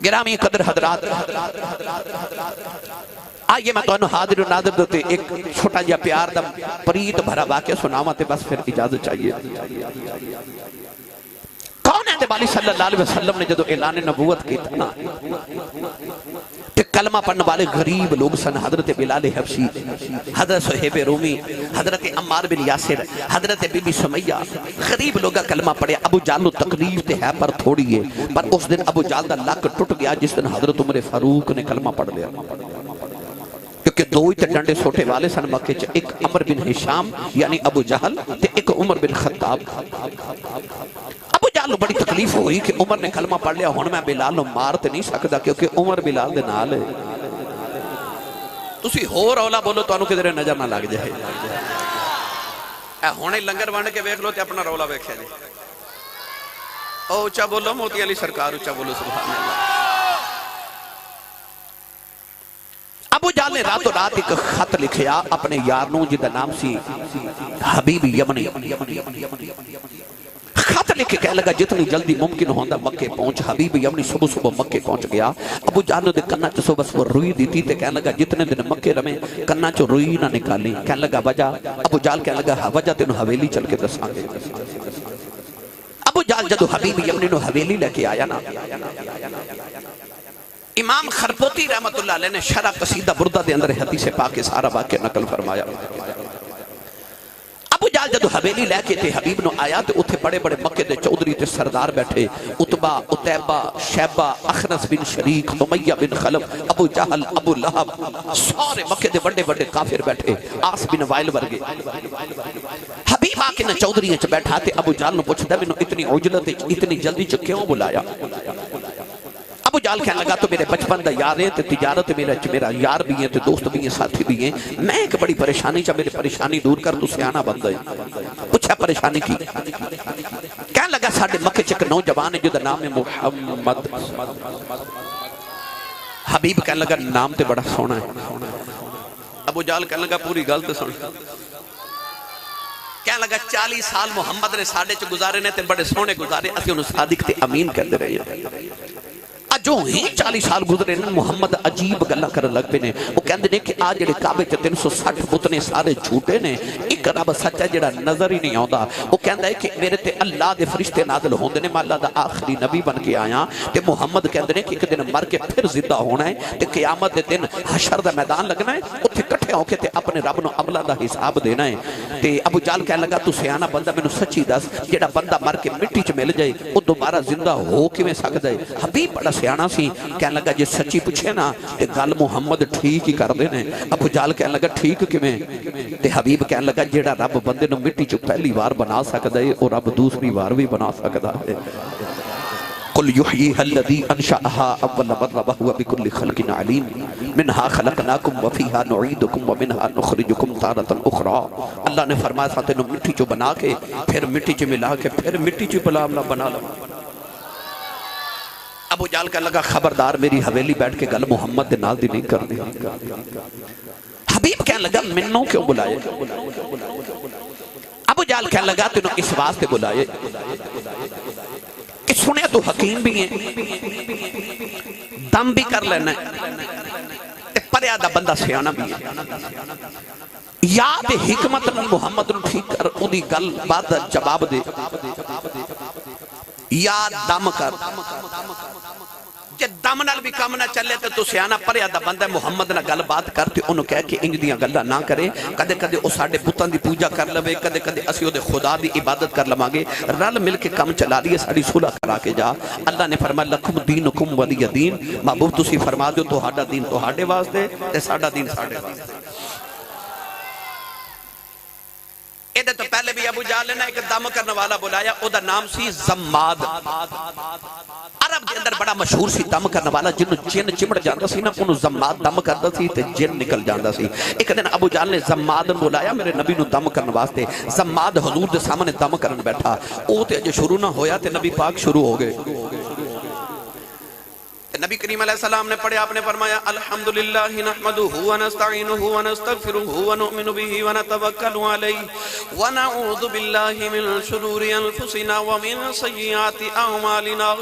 گرامی قدر حضرات، آئیے میں تو انہوں حاضر و ناظر دوتے ایک چھوٹا جا پیار دا پریت بھرا واقعہ سناواتے بس پھر اجازت چاہیے۔ کون ہے بالی صلی اللہ علیہ وسلم نے جدو اعلان نبوت کی تھا کہ کلمہ پڑھنے والے غریب لوگ سن، حضرت بلال حبشی، حضرت صہیب رومی، حضرت عمار بن یاسر، حضرت بی بی سمیہ، غریب لوگا کلمہ پڑھے۔ ابو جہل تکلیف تے ہے پر تھوڑی ہے، پر اس دن ابو جہل دا لک ٹوٹ گیا جس دن حضرت عمر فاروق نے کلمہ پڑھ لیا، کیونکہ دو ہی تے ڈنڈے سوٹے والے سن مکے چ، ایک عمر بن ہشام یعنی ابو جہل تے ایک عمر بن خطاب۔ ابو جہل بڑی تکلیف ہوئی کہ عمر نے کلمہ پڑھ لیا، ہن میں بلال نو مار تے نہیں سکدا کیونکہ عمر بلال دے نال ہے۔ تسی ہور اولا بولو تو انہوں کدھر نظر نہ لگ جائے۔ اے ہونے لنگر وانڈ کے بیک لو تے اپنا رولا بیکھے جائے۔ او اچھا بولو موتی علی سرکار، اچھا بولو سبحان اللہ۔ ابو جہل نے راتوں رات ایک خط لکھیا اپنے یارنوں جدہ نام سی حبیب یمنی، خط لکھ کے کہہ لگا جتنی جلدی ممکن ہوندہ مکے پہنچ۔ حبیب یمنی صبح صبح مکے پہنچ گیا۔ ابو جہل دے کنہ چو صبح صبح روئی دیتی تے کہہ لگا جتنے دن مکے رمیں کنہ چو روئی نہ نکالیں۔ کہہ لگا وجہ، ابو جہل کہہ لگا وجہ تینوں حویلی چل کے دساں گے۔ ابو جہل جدو حبیب یمنی نو حویلی لے کے آیا نا، امام خرپوتی رحمت اللہ علیہ نے شرح قصیدہ بردہ دے اندر حدیث پاک سارا واقعہ نقل فرمایا۔ ابو جہل جدو حویلی لے کے تھے حبیب نو آیا تو اتھے بڑے بڑے مکے دے چودری تے سردار بیٹھے، عتبہ، عتیبہ، شیبہ، اخنس بن شریک، امیہ بن خلف، ابو جہل، ابو لہب، سارے مکے دے بڑے بڑے کافر بیٹھے، آس بن وائل ورگے۔ حبیب آکے نہ چودریاں چ بیٹھا تے ابو جہل نو پوچھتا میں نو اتنی عجلت اتنی جلدی چ کیوں بلایا؟ ابو جہل کہنے لگا تو میرے بچپن دا یار ہے تے تجارت میرا یار بھی ہے تے دوست بھی ہیں ساتھی بھی ہیں، میں ایک بڑی پریشانی چاہ میرے پریشانی دور کر تو سیانہ بن گئے۔ پوچھا پریشانی کی؟ کہنے لگا ساڑھے مکے چک نوجوان ہے جو دا نام ہے محمد۔ حبیب کہنے لگا نام تے بڑا سونا ہے۔ ابو جہل کہنے لگا پوری گل تے سونا۔ کہنے لگا 40 سال محمد نے ساڑھے چ گزارے نے تے بڑے سونے گزارے، اسی انہوں صادق تے امین کہتے رہے ہیں۔ جو ہی 40 سال گزرے نے محمد عجیب گلہ کر لگ پہ نے، وہ کہندے نے کہ آج جڑے کعبے تے 360 بتنے سارے جھوٹے نے، ایک رب سچا جڑا نظر ہی نہیں آندا۔ وہ کہندا ہے کہ میرے تے اللہ دے فرشتے نازل ہوندے نے، میں اللہ دا آخری نبی بن کے آیا تے محمد کہندے نے کہ ایک دن مر کے پھر زندہ ہونا ہے تے قیامت دے دن حشر دا میدان لگنا ہے، اتھے کٹھے ہو کے تے اپنے رب نو عملہ دا حساب دینا ہے۔ تے ابو جہل کہنے لگا تو سیانہ بندہ میں نو سچی دس، جڑا بندہ مر کے مٹی چ مل جائے وہ دوبارہ زندہ ہو کے میں سکتا ہے؟ حبیب بڑا سیانہ سی، کہنے لگا جی سچی پوچھے نا تے گل محمد ٹھیک ہی کر دینے۔ ابو جہل کہنے لگا ٹھیک کیویں؟ تے حبیب کہنے لگا جیڑا رب بندے نو مٹی چ پہلی بار بنا سکدا ہے او رب دوسری بار بھی بنا سکدا ہے۔ قل یحییھا الذی انشأھا اول مرہ وہو بکل خلق علیم منہا خلقناکم وفیہا نعیدکم ومنہا نخرجکم تارۃ اخری۔ اللہ نے فرمایا تھا تینوں مٹی چ بنا کے پھر مٹی چ ملا کے پھر مٹی چ بنا لو۔ ابو جہل کہنے لگا خبردار میری حویلی بیٹھ کے گل محمد دے نال دی نہیں کرنی۔ حبیب کہنے لگا منوں کیوں بلائے؟ ابو جہل کہنے لگا تینوں اس واسطے بلائے کہ سنے تو حکیم بھی ہیں، دم بھی کر لینا ہے، پریادہ بندہ سیانہ بھی ہے، یاد حکمت محمد نو ٹھیک کر اُنہی گل بعد جواب دے، یا دم کر جے دم نال بھی کام نہ چلے تو سیانہ پریادہ بندہ محمد نہ گل بات کرتے انہوں کہہ کہ انج دیاں گلہ نہ کرے، کدے کدے او ساڑھے بتاں دی پوجا کر لوے، کدے کدے اسی او دے خدا دی عبادت کر لمانگے، رل مل کے کم چلا لیے ساڑھی صلح کرا کے جا۔ اللہ نے فرمایا لکم دینکم ولی دین، محبوب تسی فرما دیو تو ہاڑا دین تو ہاڑے واسطے تے ساڑھا دین ساڑھے واسطے۔ ایدے تو پہلے بھی ابو جہل نے ایک دم کرنے والا بلایا، او دا نام سی زماد۔ عرب کے اندر بڑا مشہور سی دم کرنے والا، جنہوں جن چمڑ جاندہ سی نا انہوں زماد دم کرتا سی تے جن نکل جاندہ سی۔ ایک دن ابو جہل نے زماد بلایا میرے نبی نو دم کرنے واسطے، زماد حضور دے سامنے دم کرنے بیٹھا، او تے جو شروع نہ ہویا تے نبی پاک شروع ہو گئے۔ نبی کریم علیہ السلام نے پڑھے، آپ نے فرمایا الحمدللہ نحمدہ ونستعینہ ونستغفرہ ونؤمن بہ ونتوکل علیہ ونعوذ باللہ من شرور انفسنا ومن سیئات اعمالنا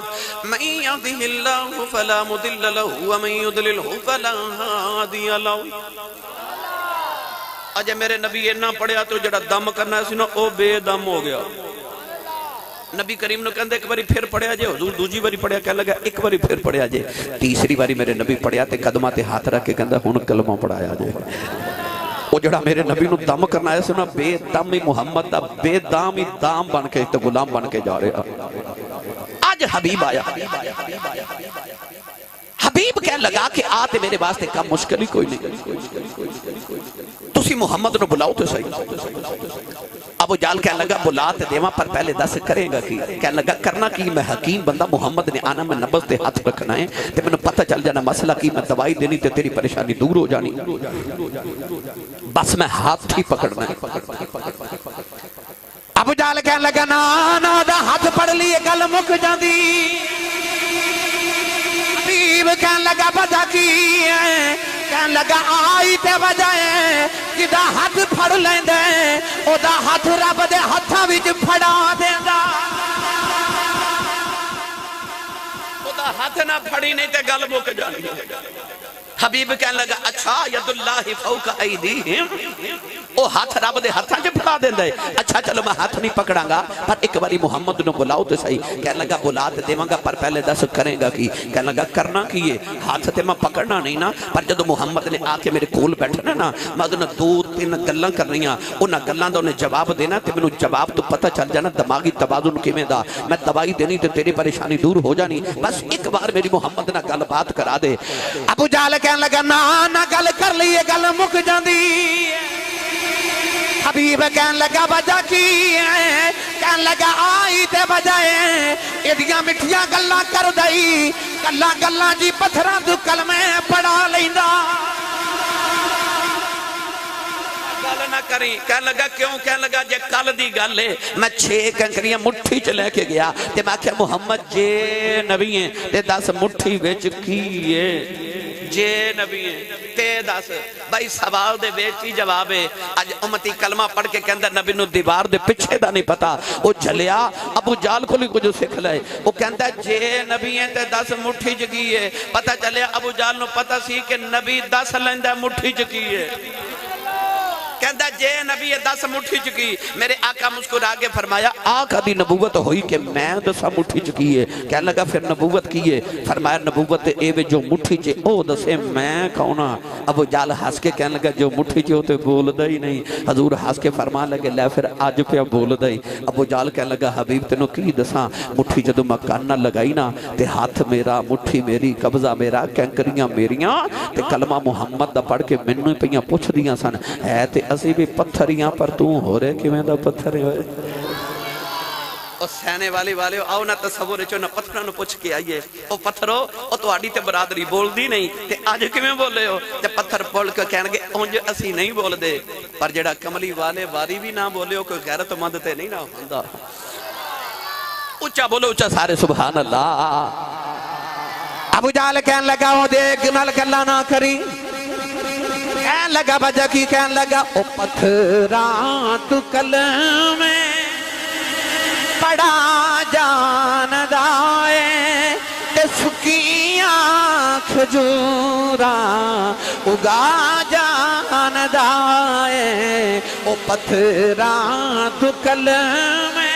من یهدہ اللہ فلا مضل لہ ومن یضللہ فلا ہادی لہ۔ اجے میرے نبی اتنا پڑھیا تو جڑا دم کرنا سی نا او بے دم ہو گیا۔ نبی کریم نے کہندے ایک باری پھر پڑھیا جے، حضور دوجی باری پڑھیا، کہنے لگا ایک باری پھر پڑھیا جے، تیسری باری میرے نبی پڑھیا تے قدمہ تے ہاتھ رکھ کے کہندا ہن کلمہ پڑھایا جے۔ او جڑا میرے نبی نو دم کرنا ہے سنا بے دم محمد دا بے دام ہی دام بن کے تے غلام بن کے جا رہا۔ آج حبیب آیا، حبیب کہنے لگا کہ آتے میرے واسطے کم مشکل ہی کوئی نہیں، تسی محمد نو بلاؤ تو صحیح۔ ابو جال کہنے لگا بلا تے دیواں پر پہلے دس کرے گا کی، کہنے لگا کرنا کی میں حکیم بندہ، محمد نے آنا میں نبض تے ہاتھ رکھنا ہے تے میں نے پتہ چل جانا مسئلہ کی، میں دوائی دینی تے تیری پریشانی دور ہو جانی، بس میں ہاتھ ہی پکڑنا ہے۔ ابو جال کہنے لگا نا دا ہاتھ پڑ لیے گل مک جاندی۔ حبیب کہنے لگا وجہ کی ہے، کہنے لگا آئی تے وجہ ہے جدا ہاتھ پھڑ لیندے او دا ہاتھ رب دے ہاتھاں وچ پھڑا دیندا۔ او دا ہاتھ نہ پھڑی نہیں تے گل مک جانی۔ حبیب کہنے لگا اچھا ید اللہ فوق ایدیہم، او ہاتھ رب دے ہاتھاں چ پھڑا دیندا ہے، اچھا چلو میں ہاتھ نہیں پکڑاں گا پر ایک باری محمد نو بلاؤ تے صحیح۔ کہنے لگا بلا تے دیواں گا پر پہلے دس کرے گا کی، کہنے لگا کرنا کی ہے، ہاتھ تے میں پکڑنا نہیں نا، پر جدو محمد نے آ کے میرے کول بیٹھنا نا میں انہاں دو تین گلاں کرنیاں، انہاں گلاں دا انہیں جواب دینا تے مینوں جواب تو پتہ چل جانا دماغی توازن کیویں دا، میں دوائی دینی تے تیری پریشانی دور ہو جانی، بس ایک بار میری محمد نہ گل بات کرا دے۔ ابو جہل کہنے لگا نا گل کر لیے گل مک جاندی۔ حبیب کہنے لگا وجہ کی ہے، کہنے لگا آئی تے وجہ ہے ایڈیاں مٹھیاں گلاں کر دئی، گلاں جی پتھراں تو کلمے پڑھا لیندا۔ گل نہ کری، کہنے لگا کیوں، کہنے لگا جے کل دی گل ہے میں 6 کنکریاں مٹھی چ لے کے گیا تے میں کہا محمد جے نبی ہیں تے 10 مٹھی وچ کی ہے، جے نبی ہیں تے 10 بھائی سوال دے وچ ہی جواب ہے۔ اج امتی کلمہ پڑھ کے کہندا نبی نو دیوار دے پیچھے دا نہیں پتا، او جھلیا ابو جال کو کچھ سکھ لے، او کہندا جے نبی ہیں تے 10 مٹھی چ کی ہے، پتہ چلیا ابو جال نو پتہ سی کہ نبی 10 لیندا مٹھی چ کی ہے، کہندا جے نبی 10 مٹھی چکی۔ میرے آقا مسکرا کے فرمایا آقا دی نبوت ہوئی کہ میں 10 مٹھی چکی ہے، کہنے لگا پھر نبوت کی ہے، فرمایا نبوت اے وے جو مٹھی چے او دسے میں کھونا۔ ابو جال ہنس کے کہنے لگا جو مٹھی چے ہوتے بول دا ہی نہیں، حضور ہنس کے فرمان لگے لے پھر آج پہ بول دا ہی۔ ابو جال کہنے لگا حبیب تینوں کی دساں، مٹھی جدو مکان نہ لگائی نا تے ہاتھ میرا مٹھی میری قبضہ میرا کینکریاں میریاں تے کلمہ محمد دا پڑھ کے منوں پیاں پوچھ دیاں سن ہے تے اسی بھی پتھریاں پر تو ہو رہے کیویں دا پتھر ہوئے۔ او سینے والے آؤ نہ تصور چو نہ پتھراں نو پوچھ کے آئیے، او پتھرو او تہاڈی تے برادری بول دی نہیں تے اج کیویں بولے ہو، تے پتھر بول کے کہن گے اونج اسی نہیں بول دے، پر جڑا کملی والے واری بھی نہ بولے ہو کوئی غیرت مند تے نہیں نہ ہوندا۔ اونچا بولو اونچا سارے سبحان اللہ۔ ابو جہل کہن لگا او دیکھ نال گلاں نہ کری، کہن لگا وجہ کی، کہن لگا او پتھراں تو کلمے پڑھا جاندا اے تے سکیاں کھجوراں اگا جاندا اے او پتھراں تو کلمے۔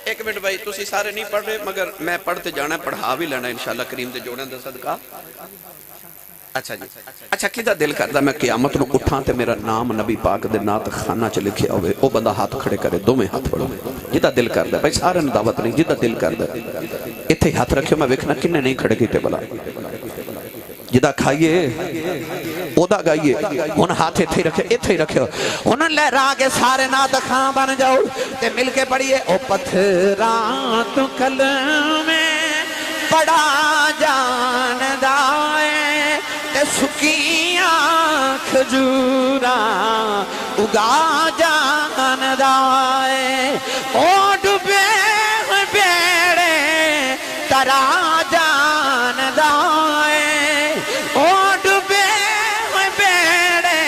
ایک منٹ بھائی تسی سارے نہیں پڑھ رہے مگر میں پڑھتے جانا ہے، پڑھا بھی لینا ہے انشاءاللہ کریم دے جوڑیں دے صدقہ۔ اچھا جی، اچھا کدھا دل کردا میں قیامت نو اٹھاں تے میرا نام نبی پاک دے نات خانہ چ لکھیا ہوئے، او بندہ ہاتھ کھڑے کرے، دو میں ہاتھ پڑھو جدہ دل کردا، بھائی سارے دعوت نہیں جدہ دل کردا، اتھے ہاتھ رکھو میں ویکھنا کنے نہیں کھڑے کیتے بلا، جدہ کھائیے اودا گائیے، ان ہاتھ اتھے ہی رکھے، انہوں نے لہرا کے سارے نات خان بن جاؤ تے مل کے پڑھیے او پتھراں تو کلمے پڑھا جاندا اے تے سکیاں کھجوراں اگا جاندا اے او ڈبے بیڑے ترا جان دائے او ڈبے ہوئے بیڑے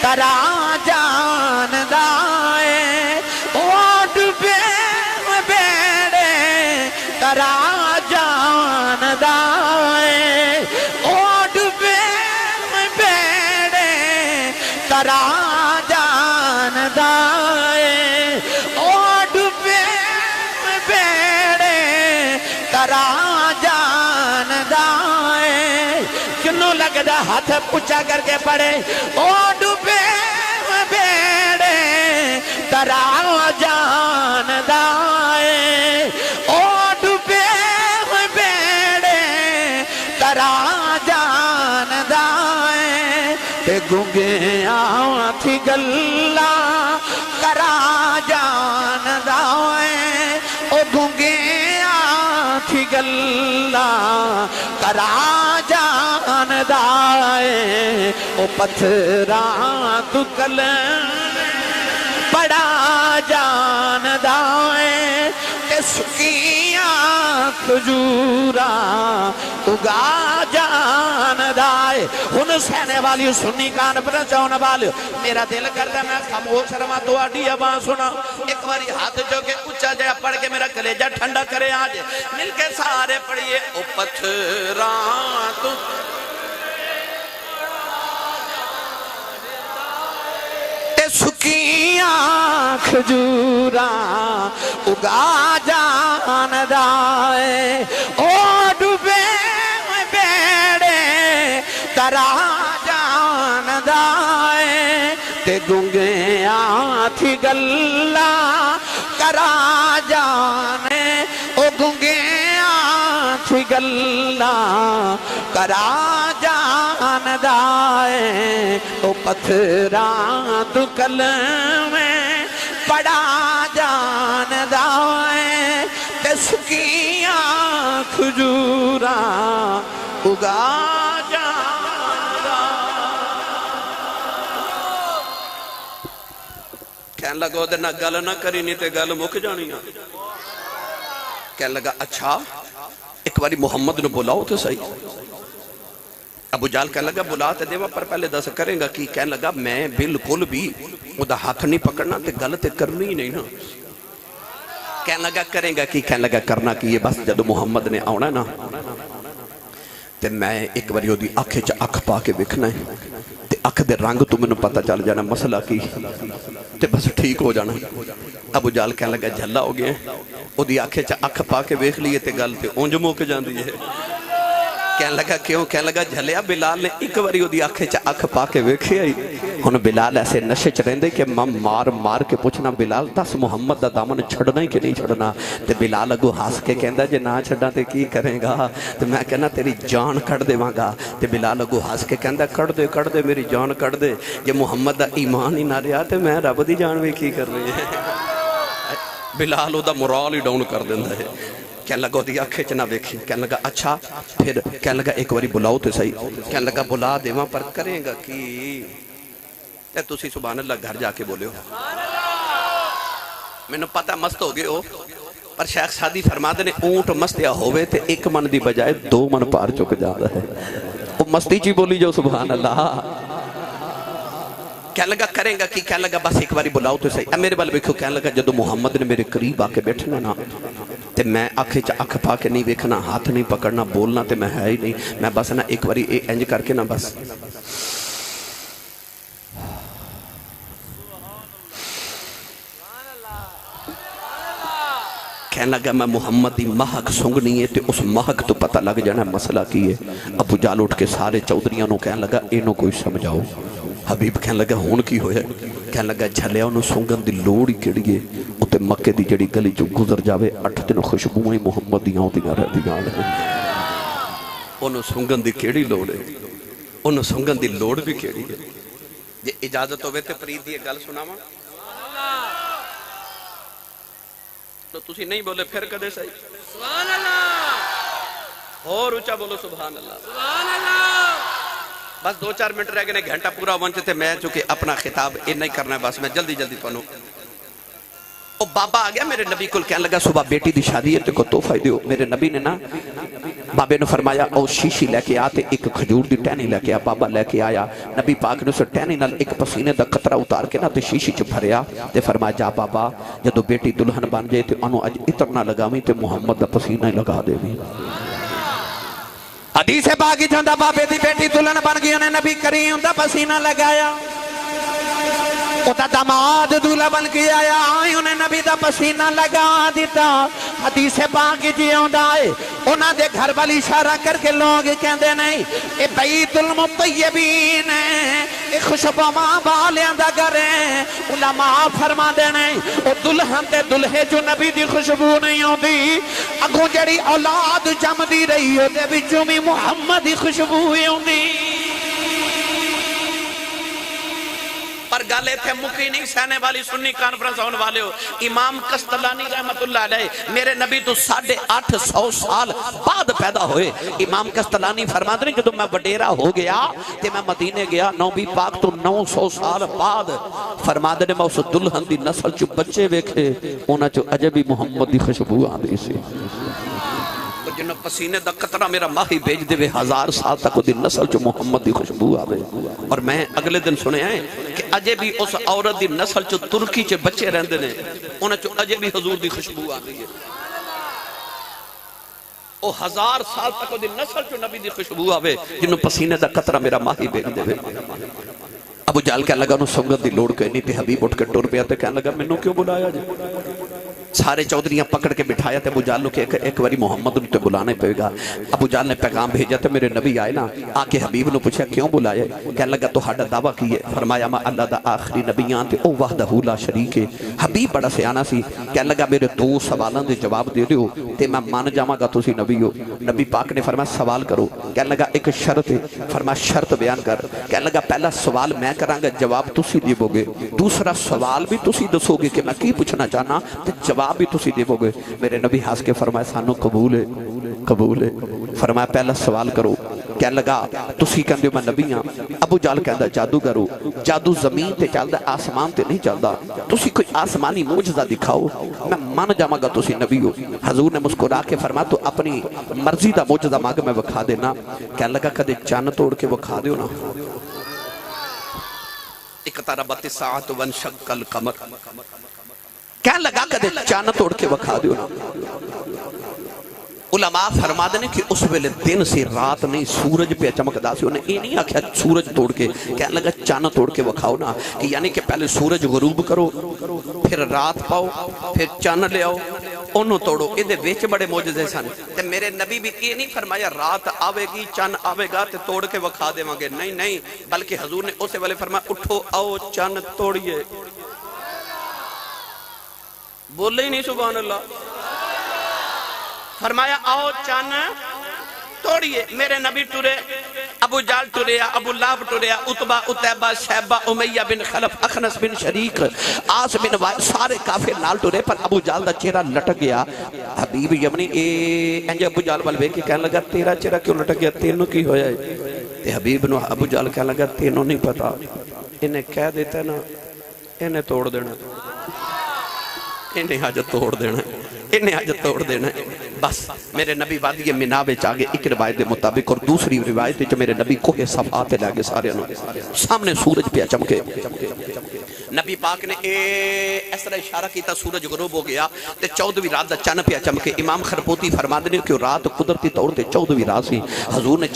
ترا جان دائے او ڈبے ہوئے بیڑے ترا جان دائے او ڈبے ہوئے بیڑے ترا جان دائے او ڈبے ہوئے بیڑے ترا جان دائے کنوں لگدا ہاتھ اونچا کر کے پڑے او ڈبے ہوئے بیڑے ترا جان دائے او ڈبے ہوئے بیڑے ترا جان دائے تے گنگیاں تھی گلا کرا جان دائے او گنگیاں تھی گلا کرا جان دائے او پتھراں تو کلم بڑا جان دائے تے سکیاں کھجوراں اگا جان دائے ہن سہنے والی سنی کان پر چون والی میرا دل کرتا میں خاموش رہواں تو آڈی آواز سنا ایک باری ہاتھ جو کہ اونچا جا پڑھ کے میرا کلیجہ ٹھنڈا کرے آج مل کے سارے پڑھیے او پتھراں تو سکیاں کھجوراں اگا جان دائے او ڈبے ہوئے بیڑے ترا جان دائے تے گنگیاں تھی گلا کرا جانے او گنگیاں تھی گلا کرا جان دائے او پتھراں تو کلم پڑا جان دائے تے سکیاں کھجوراں اگا جان دائے کہنے لگا وہ نہ گل نہ کری نہیں تے گل مک جانی کہنے لگا اچھا ایک باری محمد نے بلاؤ تو صحیح ابو جال کہنے لگا بلا تے دیوا پر پہلے دس کریں گا کی کہنے لگا میں بالکل بھی وہ ہاتھ نہیں پکڑنا تے غلط کرنی ہی نہیں نا کہنے لگا کریں گا کی کہنے لگا کرنا کی یہ بس جب محمد نے آنا نا تے میں ایک باری وہ دی آنکھیں چا آنکھ پا کے بکھنا ہے تے آنکھ دے رنگ تو میں نے پتا چل جانا مسئلہ کی تے بس ٹھیک ہو جانا ابو جال کہنے لگا جھلا ہو گئے وہ دی آنکھیں چا آنکھ پا کے بیکھ لیے تے گل تے اونج موک جان دیئے کہنے لگا کیوں کہنے لگا جھلیا بلال نے ایک باری وہ دی آنکھیں چا آنکھ پا کے بیکھے آئی ہن بلال ایسے نشے چ رہندے کہ میں مار مار کے پوچھنا بلال دس محمد دا دامن چھڑنا ہی کہ نہیں چھڑنا تے بلال اگو ہاس کے کہندا جے نہ چھڑنا تے کی کریں گا تے میں کہنا تیری جان کٹ دے گا تے بلال اگو ہاس کے کہندا کٹ دے میری جان کٹ دے جے محمد دا ایمان ہی نہ رہا تے میں رب دی جان بھی کی کر رہی ہے بلال او دا مورال ہی ڈاؤن کر دیندا ہے کہنے لگا دی آنکھیں چنا بیکھی کہنے لگا اچھا پھر کہنے لگا ایک باری بلاؤ تے صحیح کہنے لگا بلا دیواں پر کریں گا کی تے تسی سبحان اللہ گھر جا کے بولے ہو میں نے پتا مست ہو گئے ہو پر شیخ سادی فرما دے نے اونٹ مستیا ہوئے تے ایک من دی بجائے 2 من پار چک جاتا ہے وہ مستی چی بولی جو سبحان اللہ کہنے لگا کریں گا کی کہنے لگا بس ایک باری بلاؤ تو صحیح میرے بال بیکھو کہنے لگا جدو محمد نے میرے قریب آ کے بیٹھنا نا تے میں آنکھیں چا آنکھ پا کے نہیں بیکھنا ہاتھ نہیں پکڑنا بولنا تے میں ہے ہی نہیں میں بس نا ایک باری انج کر کے نا بس کہنے لگا میں محمد دی مہک سنگنی ہے تے اس مہک تو پتہ لگ جانا مسئلہ کی ہے ابو جال اٹھ کے سارے چودریاں نو کہنے لگا اینو کوئی سمجھاؤ حبیب کہنے لگا ہون کی ہویا کہنے لگا جھلیا انہوں سنگن دی لوڑی کڑیے اتے مکے دی جڑی گلی جو گزر جاوے 8 دن خوشبوئیں محمد دیاں ہوتیاں رہ دیاں انہوں سنگن دی کیڑی لوڑ ہے انہوں سنگن دی لوڑ بھی کیڑی ہے یہ اجازت ہوئے تے پرید دی گل سناواں تو تسی نہیں بولے پھر کدے صحیح سبحان اللہ اور اونچا بولو سبحان اللہ سبحان اللہ بس 2-4 منٹ رہ گئے گھنٹہ پورا ونچ تے میں چونکہ اپنا خطاب یہ نہیں کرنا ہے بس میں جلدی تو وہ بابا آ گیا میرے نبی کو کہنے لگا صبح بیٹی دی شادی ہے تے کو تحفہ دیو. میرے نبی نے نا بابے نے فرمایا او شیشی لے کے آتے ایک کھجور دی ٹہنی لے کے آ. بابا لے کے آیا, نبی پاک نے اسے ٹہنی نال ایک پسینے دا قطرہ اتار کے نا تے شیشی چ بھریا تے فرمایا جا بابا جدو بیٹی دلہن بن جائے تے انہوں اج عطر نہ لگاویں تے محمد دا پسینہ ہی لگا دے بھی. حدیث باقی جاندہ بابے دی بیٹی دلہن بن گئی, انہیں نبی کریم دا پسینہ لگایا. داماد دولہ بن کے آیا, انہیں نبی دا پسینہ لگا دیتا. حدیث پاک جی آندا ہے انہاں دے گھر والی اشارہ کر کے لوگ کہندے نہیں اے بیت المطیبین ہے, اے خوشبو ماں والیاں دا گھر ہے. علماء فرما دے نہیں او دلہن تے دلہے جو نبی دی خوشبو نہیں ہوندی, اگوں جڑی اولاد جم دی رہی ہو دے وچوں بھی محمد دی خوشبو ہوندی. پر گالے تھے مکی نہیں سہنے والی سنی کانفرنس ہونے والے ہو. امام قسطلانی رحمت اللہ علیہ میرے نبی تو 850 سال بعد پیدا ہوئے. امام قسطلانی فرماتے ہیں جدو میں وڈیرا ہو گیا تے میں مدینے گیا نبی پاک تو 900 سال بعد فرماتے ہیں میں اس دلہن دی نسل چو بچے ویکھے انہاں چو عجبی محمد دی خوشبو آندی سی. جنہوں پسینے دا قطرہ میرا ماہی بیج دے وے 1000 سال تک دی نسل جو محمد دی خوشبو آوے. اور میں اگلے دن سنے آئے کہ اجے بھی اس عورت دی نسل جو ترکی چے بچے رہندے نے انہیں جو اجے بھی حضور دی خوشبو آگئی ہے. او 1000 سال تک دی نسل جو نبی دی خوشبو آوے جنہوں پسینے دا قطرہ میرا ماہی بیج دے وے. ابو جال کہنے لگا انہوں سنگت دی لوڑ کہنی تھی. حبیب اٹھ کے ٹور پہ آتے کہنے لگا منوں کیوں بلایا جی. سارے چودھریاں پکڑ کے بٹھایا تھے. ابو جال لو کہ ایک باری محمد نے بلانے پہ گا. ابو جال نے پیغام بھیجا تھے میرے نبی آئے نا, آکے حبیب نے پوچھا کیوں بلایا. کہنے لگا تو ہاڑا دعویٰ کیے. فرمایا میں اللہ دا آخری نبیان تے او وحدہ لا شریک ہے. حبیب بڑا سیانہ سی, کہنے لگا میرے 2 سوالان دے جواب دے دیو تے میں مان جاواں گا تسی نبی ہو. نبی پاک نے فرمایا سوال کرو. کہنے لگا ایک شرط ہے. فرمایا شرط بیان کر. کہنے لگا پہلا سوال میں کراں گا جواب تسی دیو گے, دوسرا سوال بھی تسی دسو گے کہ میں کی پوچھنا چاہنا تے جواب بھی تسی دیو گے. میرے نبی ہاس کے فرمایا سانو قبول ہے قبول ہے. فرمایا پہلا سوال کرو. کہنے لگا تسی کہندے میں نبی ہاں. ابو جال کہندا جادو کرو. جادو زمین تے چلدا آسمان تے نہیں چلدا. تسی کوئی آسمانی معجزہ دکھاؤ میں مان جاواں گا تسی نبی ہو. حضور نے مسکرا کے فرمایا تو اپنی مرضی دا معجزہ مانگ میں وکھا دینا. کہنے لگا کدے چاند توڑ کے وکھا دیو نا. اقتربت الساعۃ وانشق القمر. کہنے لگا کدے چاند توڑ کے وکھا دیو نا. علماء فرما دینے کہ اس ویلے دن سے رات نہیں سورج پہ چمکدا سی. انہیں یہ نہیں آکھیا سورج توڑ کے, کہنے لگا چاند توڑ کے وکھاؤ نا. کہ یعنی کہ پہلے سورج غروب کرو پھر رات پاؤ پھر چاند لے آؤ انہوں توڑو. یہ دے ویچ بڑے موجزے سن. تے میرے نبی بھی یہ نہیں فرمایا رات آوے گی چاند آوے گا تے توڑ کے وکھا دے مانگے. نہیں نہیں, بلکہ حضور نے اسے والے فرمایا اٹھو آؤ چاند توڑیے. بولے ہی نہیں سبحان اللہ. فرمایا آؤ چاند توڑیے. میرے نبی ٹورے, ابو جال ٹوریا, ابو لہب ٹوریا, عتبہ, عتیبہ, شیبہ, امیہ بن خلف, اخنس بن شریک, آس بن وائل, سارے کافر نال ٹورے. پر ابو جال دا چہرہ لٹک گیا. حبیب یمنی انجا ابو جال والے کے کہنے لگا تیرا چہرہ کیوں لٹک گیا, تینوں کی ہویا ہے. تے حبیب نو ابو جال کہنے لگا تینوں نہیں پتا, انہیں کہہ دیتا نا انہیں توڑ دینا, انہیں آج توڑ دینا, انہیں آج توڑ دینا. بس میرے نبی وادی منہ وچ آگے ایک روایت دے مطابق, اور دوسری روایت جو میرے نبی کوہ صفا تے لے گئے سارے سامنے سورج پہ چمکے. نبی پاک نے اس طرح اشارہ کیتا سورج غروب ہو گیا تے 14ویں رات دا چاند پہ چمکے. امام خرپوتی فرماتے ہیں کہ رات قدرتی طور تے 14ویں رات سی. حضور نے